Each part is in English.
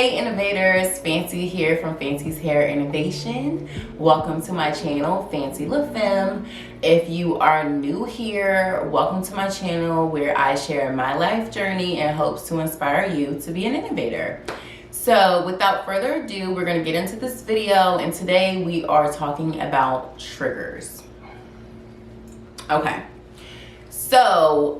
Hey Innovators, Fancy here from Fancy's Hair Innovation. Welcome to my channel, Fancy La Femme. If you are new here, welcome to my channel where I share my life journey and hopes to inspire you to be an innovator. So without further ado, we're going to get into this video, and today we are talking about triggers. Okay, so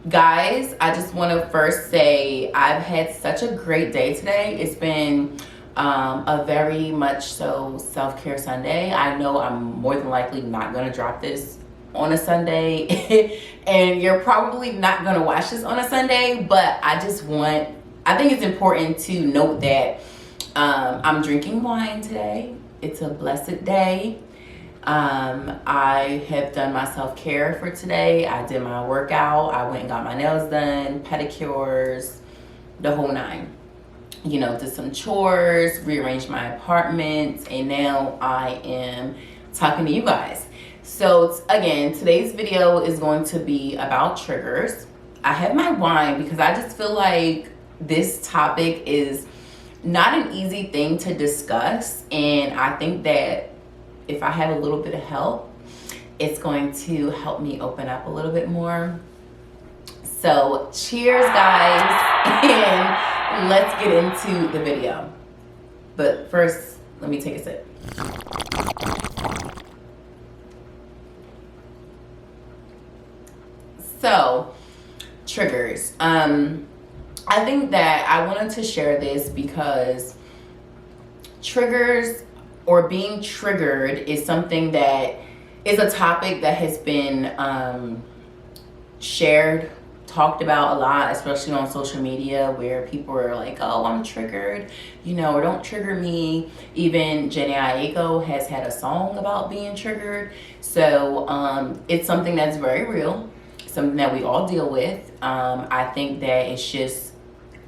guys, I just want to first say I've had such a great day today. It's been a very much so self-care Sunday. I know I'm more than likely not going to drop this on a Sunday and you're probably not going to watch this on a Sunday, but I think it's important to note that I'm drinking wine today. It's a blessed day. I have done my self-care for today. I did my workout. I went and got my nails done, pedicures, the whole nine. You know, did some chores, rearranged my apartment, and now I am talking to you guys. So again, today's video is going to be about triggers. I have my wine because I just feel like this topic is not an easy thing to discuss, and I think that if I have a little bit of help, it's going to help me open up a little bit more. So cheers, guys, and let's get into the video. But first, let me take a sip. So, triggers. I think that I wanted to share this because triggers or being triggered is something that is a topic that has been shared, talked about a lot, especially on social media, where people are like, oh, I'm triggered, you know, or don't trigger me. Even Jenny Aiko has had a song about being triggered. So it's something that's very real, something that we all deal with. I think that it's just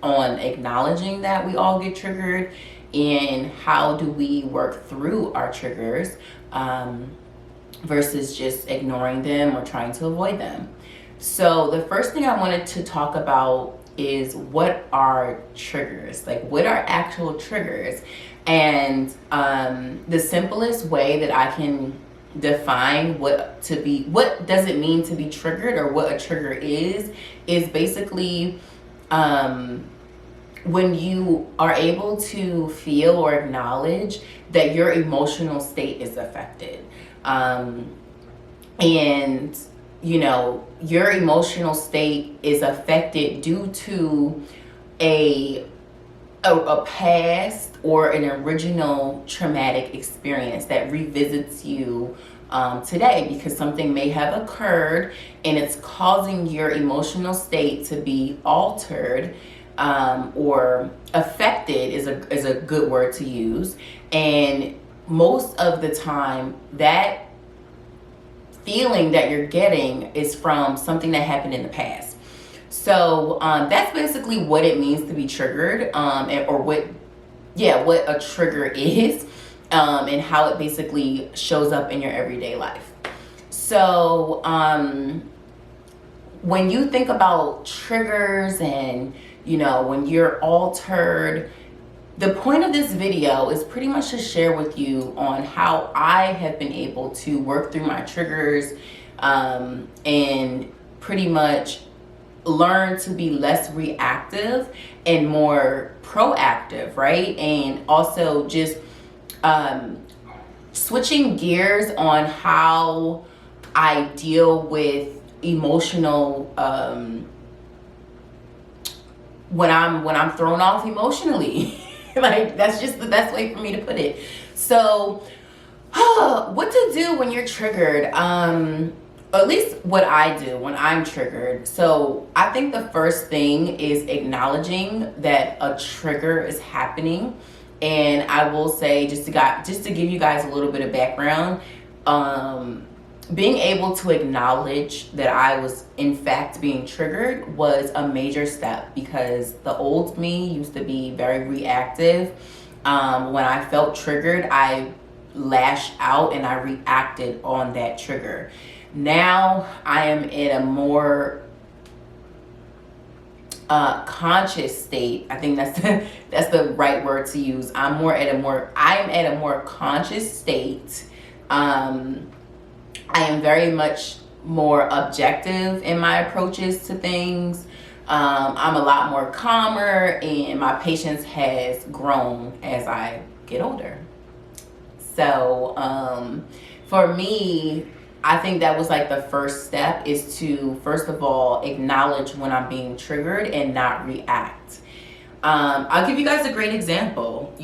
on acknowledging that we all get triggered, and how do we work through our triggers versus just ignoring them or trying to avoid them. So the first thing I wanted to talk about is what are triggers? Like, what are actual triggers? And the simplest way that I can define what does it mean to be triggered, or what a trigger is basically when you are able to feel or acknowledge that your emotional state is affected. And, you know, your emotional state is affected due to a past or an original traumatic experience that revisits you today, because something may have occurred and it's causing your emotional state to be altered. Or affected is a good word to use. And most of the time, that feeling that you're getting is from something that happened in the past. So that's basically what it means to be triggered, or what a trigger is, and how it basically shows up in your everyday life. So when you think about triggers and, you know, when you're altered, the point of this video is pretty much to share with you on how I have been able to work through my triggers, and pretty much learn to be less reactive and more proactive, right? And also just switching gears on how I deal with emotional when I'm thrown off emotionally. Like, that's just the best way for me to put it. So what to do when you're triggered, at least what I do when I'm triggered. So I think the first thing is acknowledging that a trigger is happening. And I will say, just to give you guys a little bit of background, being able to acknowledge that I was in fact being triggered was a major step, because the old me used to be very reactive. When I felt triggered, I lashed out and I reacted on that trigger. Now I am in a more conscious state. I think that's that's the right word to use. I'm at a more conscious state. I am very much more objective in my approaches to things. I'm a lot more calmer, and my patience has grown as I get older. So for me, I think that was like the first step, is to first of all acknowledge when I'm being triggered and not react. I'll give you guys a great example.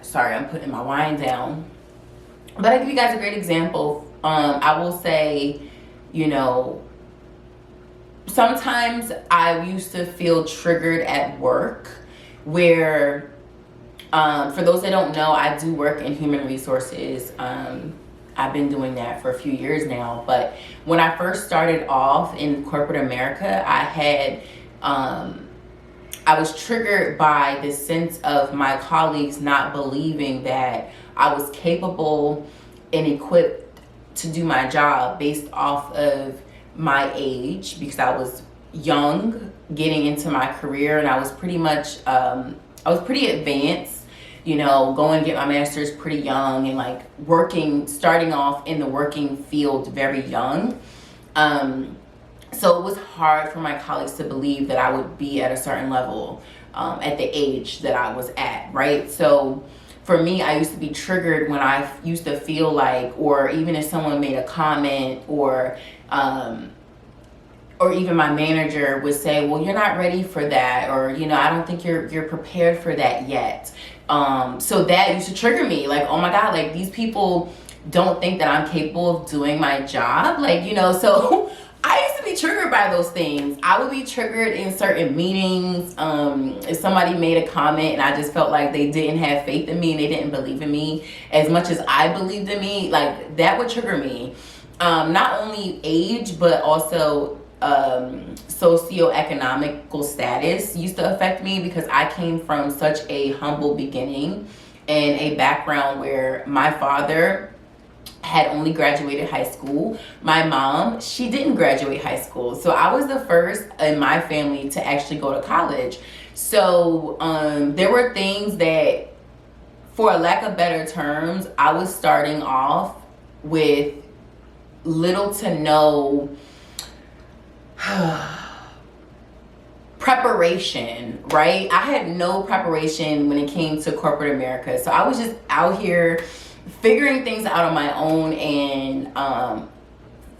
Sorry, I'm putting my wine down, but I'll give you guys a great example. I will say, sometimes I used to feel triggered at work, where for those that don't know, I do work in human resources. I've been doing that for a few years now. But when I first started off in corporate America, I was triggered by the sense of my colleagues not believing that I was capable and equipped to do my job based off of my age, because I was young getting into my career, and I was pretty advanced, going to get my master's pretty young, and like starting off in the working field very young. So it was hard for my colleagues to believe that I would be at a certain level at the age that I was at, right? So for me, I used to be triggered when I used to feel like, or even if someone made a comment, or even my manager would say, well, you're not ready for that, or, I don't think you're prepared for that yet. So that used to trigger me, like, oh my God, like these people don't think that I'm capable of doing my job. So I used to be triggered by those things. I would be triggered in certain meetings. If somebody made a comment and I just felt like they didn't have faith in me and they didn't believe in me as much as I believed in me, like that would trigger me. Not only age, but also socioeconomical status used to affect me, because I came from such a humble beginning and a background where my father had only graduated high school. My mom, she didn't graduate high school. So I was the first in my family to actually go to college. So there were things that, for lack of better terms, I was starting off with little to no preparation, right? I had no preparation when it came to corporate America. So I was just out here figuring things out on my own, and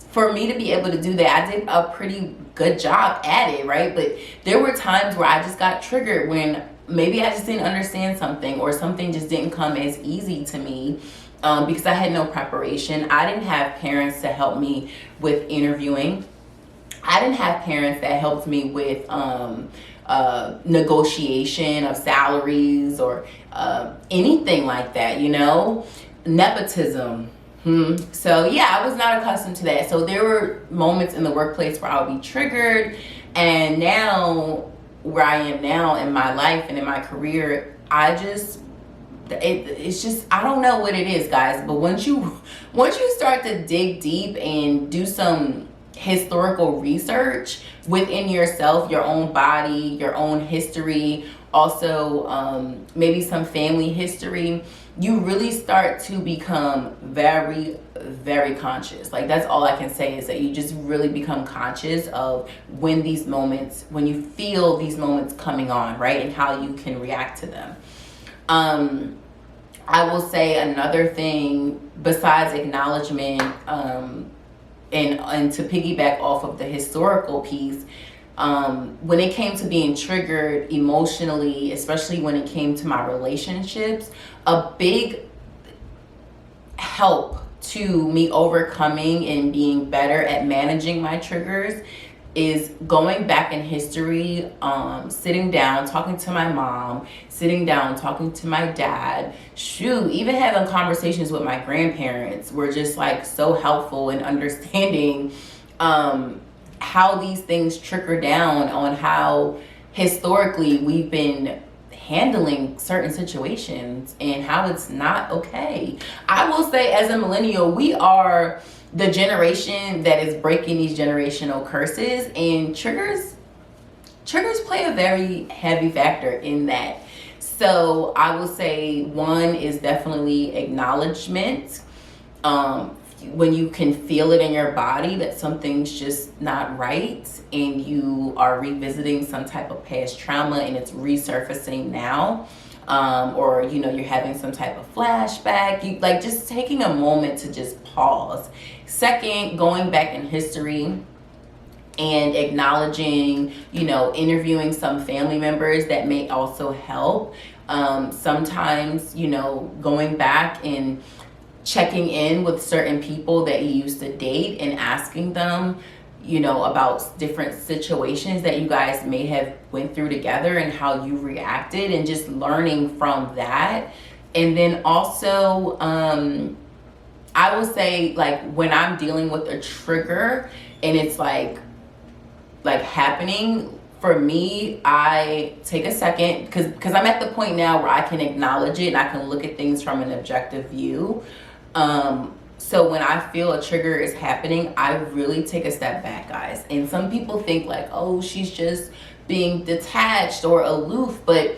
for me to be able to do that, I did a pretty good job at it, right? But there were times where I just got triggered when maybe I just didn't understand something, or something just didn't come as easy to me, because I had no preparation. I didn't have parents to help me with interviewing. I didn't have parents that helped me with negotiation of salaries, or anything like that, nepotism. So yeah, I was not accustomed to that. So there were moments in the workplace where I would be triggered, and now where I am now in my life and in my career, it's just, I don't know what it is, guys, but once you start to dig deep and do some historical research within yourself, your own body, your own history, also maybe some family history, you really start to become very, very conscious. Like, that's all I can say, is that you just really become conscious of when you feel these moments coming on, right? And how you can react to them. I will say another thing besides acknowledgement, and to piggyback off of the historical piece, when it came to being triggered emotionally, especially when it came to my relationships, a big help to me overcoming and being better at managing my triggers is going back in history, sitting down, talking to my mom, sitting down, talking to my dad, even having conversations with my grandparents were just like so helpful in understanding how these things trickle down on how historically we've been handling certain situations and how it's not okay. I will say, as a millennial, we are the generation that is breaking these generational curses, and triggers triggers play a very heavy factor in that. So I will say one is definitely acknowledgement. When you can feel it in your body that something's just not right, and you are revisiting some type of past trauma and it's resurfacing now, or you're having some type of flashback, you like just taking a moment to just pause. Second, going back in history and acknowledging, interviewing some family members that may also help. Sometimes, going back and checking in with certain people that you used to date and asking them, about different situations that you guys may have went through together and how you reacted, and just learning from that. And then also, I would say, like, when I'm dealing with a trigger and it's like happening, for me, I take a second because I'm at the point now where I can acknowledge it and I can look at things from an objective view. So when I feel a trigger is happening, I really take a step back, guys. And some people think like, oh, she's just being detached or aloof, but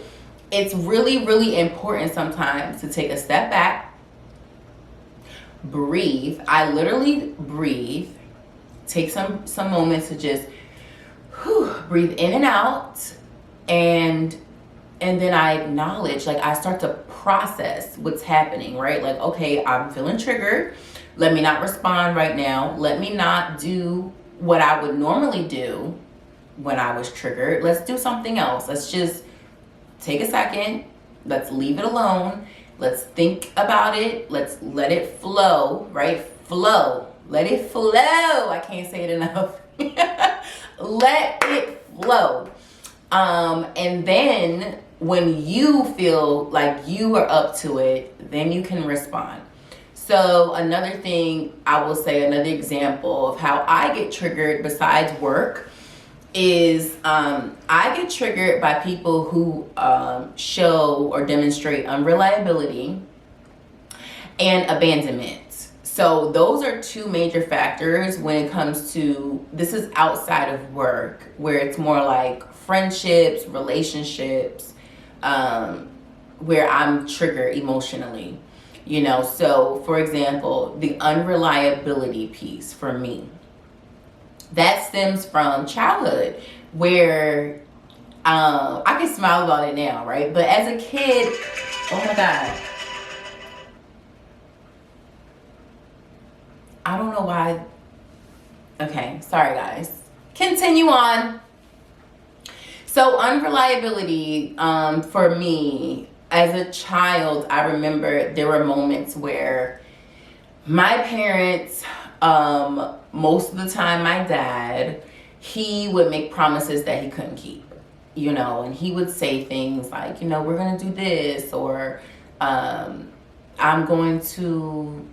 it's really, really important sometimes to take a step back, breathe. I literally breathe, take some moments to just breathe in and out, and then I acknowledge, like I start to process what's happening, right? Like, okay, I'm feeling triggered. Let me not respond right now. Let me not do what I would normally do when I was triggered. Let's do something else. Let's just take a second. Let's leave it alone. Let's think about it. Let's let it flow, right? Flow. Let it flow. I can't say it enough. Let it flow. And then when you feel like you are up to it, then you can respond. So another thing I will say, another example of how I get triggered besides work is I get triggered by people who show or demonstrate unreliability and abandonment. So those are two major factors when it comes to, this is outside of work, where it's more like friendships, relationships, where I'm triggered emotionally. So for example, the unreliability piece for me, that stems from childhood, where I can smile about it now, right? But as a kid, oh my God, I don't know why. Okay, sorry guys. Continue on. So unreliability, for me, as a child, I remember there were moments where my parents, most of the time my dad, he would make promises that he couldn't keep, and he would say things like, we're going to do this, or I'm going to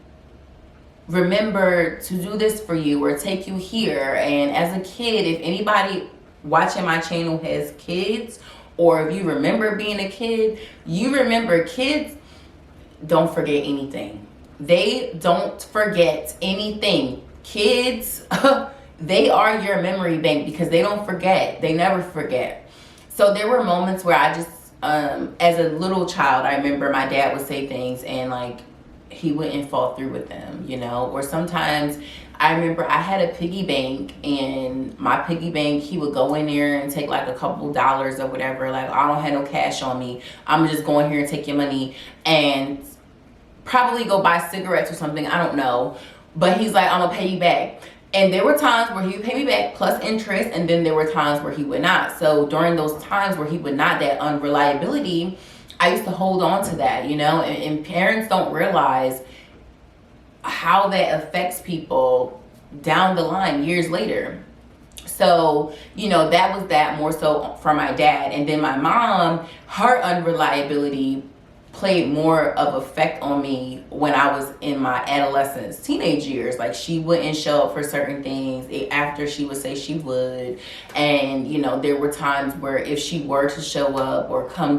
remember to do this for you or take you here. And as a kid, if anybody watching my channel has kids, or if you remember being a kid, you remember kids don't forget anything. They don't forget anything. Kids, they are your memory bank because they don't forget. They never forget. So there were moments where I just, as a little child, I remember my dad would say things and like, he wouldn't fall through with them, or sometimes I remember I had a piggy bank, and my piggy bank, he would go in there and take like a couple dollars or whatever. Like, I don't have no cash on me. I'm just going here and take your money and probably go buy cigarettes or something. I don't know. But he's like, I'm gonna pay you back. And there were times where he would pay me back plus interest, and then there were times where he would not. So during those times where he would not, that unreliability, I used to hold on to that, and parents don't realize how that affects people down the line years later. So, that was that more so for my dad. And then my mom, her unreliability played more of effect on me when I was in my adolescence, teenage years. Like, she wouldn't show up for certain things after she would say she would. And, there were times where if she were to show up or come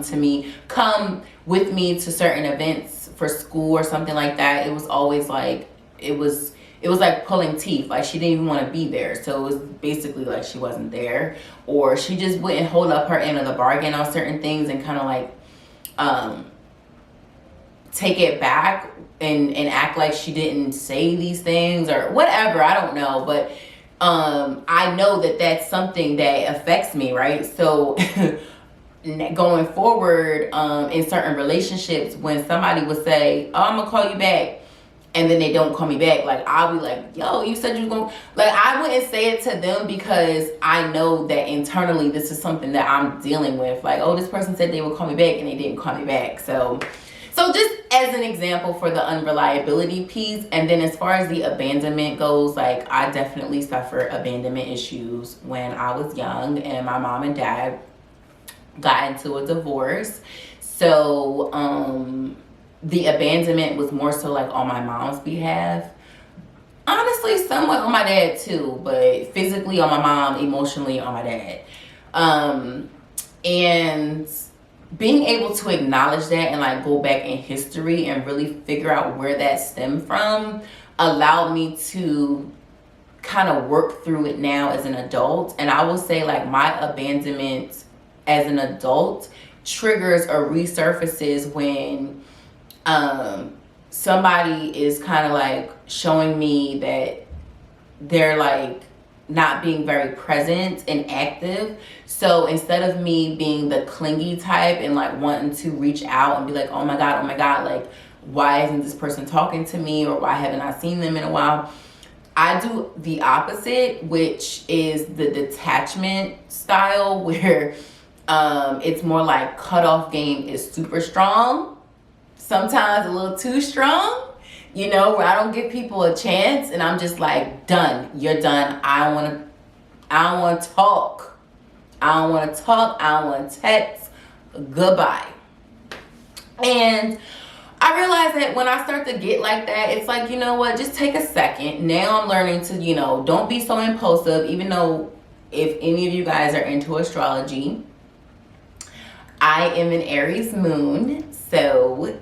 with me to certain events for school or something like that, it was always like, it was it was like pulling teeth. Like she didn't even want to be there. So it was basically like she wasn't there, or she just wouldn't hold up her end of the bargain on certain things and kind of like take it back and act like she didn't say these things or whatever. I don't know, but I know that that's something that affects me, right? So going forward, in certain relationships, when somebody would say, oh, I'm gonna call you back, and then they don't call me back, like I'll be like, yo, you said you was gonna, like, I wouldn't say it to them because I know that internally this is something that I'm dealing with. Like, oh, this person said they would call me back and they didn't call me back. So just as an example for the unreliability piece. And then as far as the abandonment goes, like I definitely suffered abandonment issues when I was young, and my mom and dad got into a divorce. So the abandonment was more so like on my mom's behalf. Honestly, somewhat on my dad too, but physically on my mom, emotionally on my dad. And being able to acknowledge that and like go back in history and really figure out where that stemmed from allowed me to kind of work through it now as an adult. And I will say like my abandonment as an adult triggers or resurfaces when somebody is kind of like showing me that they're like not being very present and active. So instead of me being the clingy type and like wanting to reach out and be like, oh my God, like why isn't this person talking to me, or why haven't I seen them in a while, I do the opposite, which is the detachment style, where it's more like cutoff game is super strong, sometimes a little too strong, you know, where I don't give people a chance and I'm just like, done, you're done. I don't want to talk. I don't want to text. Goodbye. And I realize that when I start to get like that, it's like, you know what, just take a second. Now I'm learning to, you know, don't be so impulsive, even though if any of you guys are into astrology, I am an Aries moon. So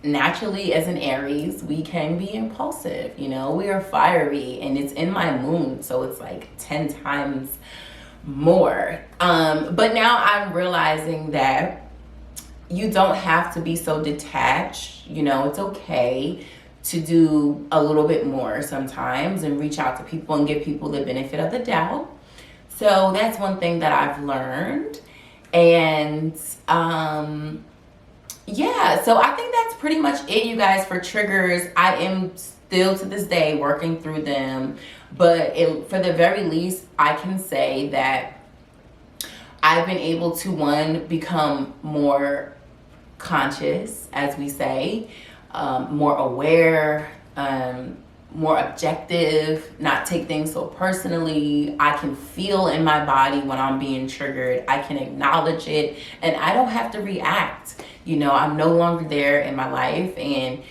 naturally, as an Aries, we can be impulsive, you know, we are fiery, and it's in my moon, so it's like 10 times more. But now I'm realizing that you don't have to be so detached, you know, it's okay to do a little bit more sometimes and reach out to people and give people the benefit of the doubt. So that's one thing that I've learned. And yeah, so I think that's pretty much it, you guys, for triggers. I am still to this day working through them, but for the very least, I can say that I've been able to, one, become more conscious, as we say, more aware, more objective, not take things so personally. I can feel in my body when I'm being triggered. I can acknowledge it, and I don't have to react. You know, I'm no longer there in my life. And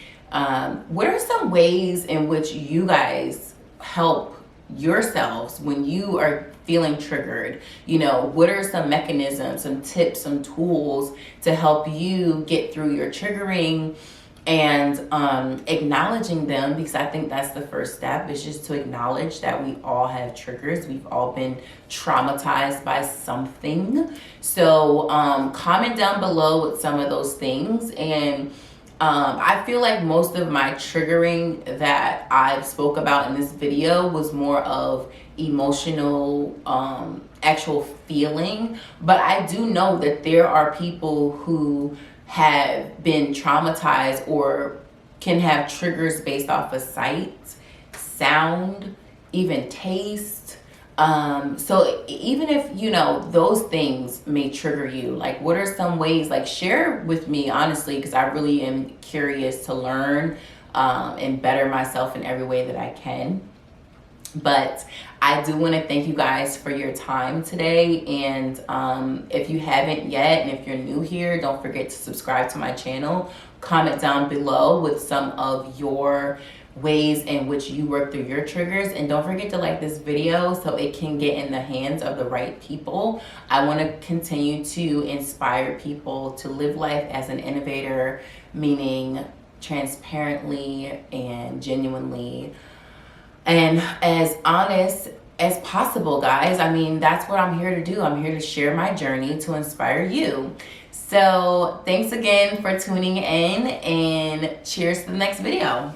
what are some ways in which you guys help yourselves when you are feeling triggered? You know, what are some mechanisms, some tips, some tools to help you get through your triggering and acknowledging them? Because I think that's the first step, is just to acknowledge that we all have triggers. We've all been traumatized by something. So comment down below with some of those things. And I feel like most of my triggering that I've spoke about in this video was more of emotional, actual feeling. But I do know that there are people who have been traumatized or can have triggers based off of sight, sound, even taste. So even if, you know, those things may trigger you, like what are some ways, like share with me honestly, because I really am curious to learn and better myself in every way that I can. But I do want to thank you guys for your time today. And if you haven't yet, and if you're new here, don't forget to subscribe to my channel. Comment down below with some of your ways in which you work through your triggers. And don't forget to like this video so it can get in the hands of the right people. I want to continue to inspire people to live life as an innovator, meaning transparently and genuinely and as honest as possible, guys. I mean, that's what I'm here to do. I'm here to share my journey to inspire you. So thanks again for tuning in, and cheers to the next video.